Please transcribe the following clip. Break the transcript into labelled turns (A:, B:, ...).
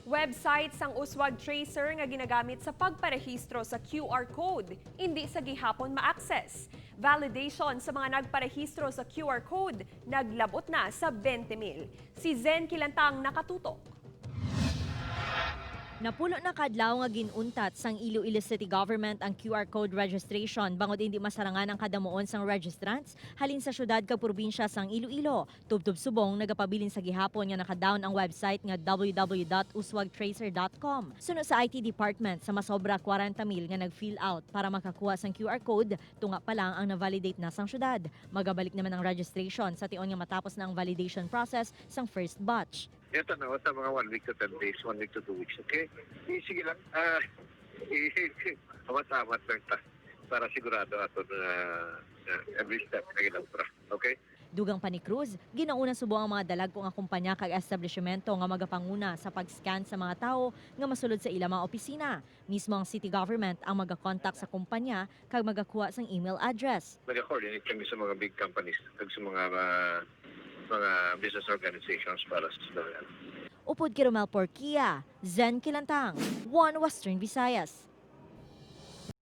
A: Website sang uswag tracer nga ginagamit sa pagparehistro sa QR code, hindi sa gihapon ma-access. Validation sa mga nagparehistro sa QR code, naglabot na sa 20,000. Si Zen Kilantang nakatutok.
B: Napulo na kadlaw nga ginuntat sang Iloilo City Government ang QR code registration bangod hindi masarangan ang kadamuon sang registrants halin sa syudad kag probinsya sang Iloilo. Tubtub subong nagapabilin sa gihapon nga nakadown ang website nga www.uswagtracer.com. Suno sa IT department sa masobra 40,000 nga nag-fill out para makakuha sang QR code, tunga pa lang ang na-validate na sang syudad. Magabalik naman ang registration sa tion nga matapos na ang validation process sang first batch.
C: Ito na, sa mga 1 week to 10 days, 1 week to 2 weeks, okay? Sige lang, amat-amat lang ta para sigurado ato na every step na ginabra, okay?
B: Dugang pa ni Cruz, ginauna subong ang mga dalagkong nga kumpanya kag establishmento nga magapanguna sa pag-scan sa mga tao nga masulod sa ilang mga opisina. Mismo ang city government ang magakontak sa kumpanya kag magakuha sang email address.
C: Nag-coordinate kami sa mga big companies at sa mga business organizations para sa
B: Upod kay Romel Porquia, Zen Kilantang, One Western Visayas.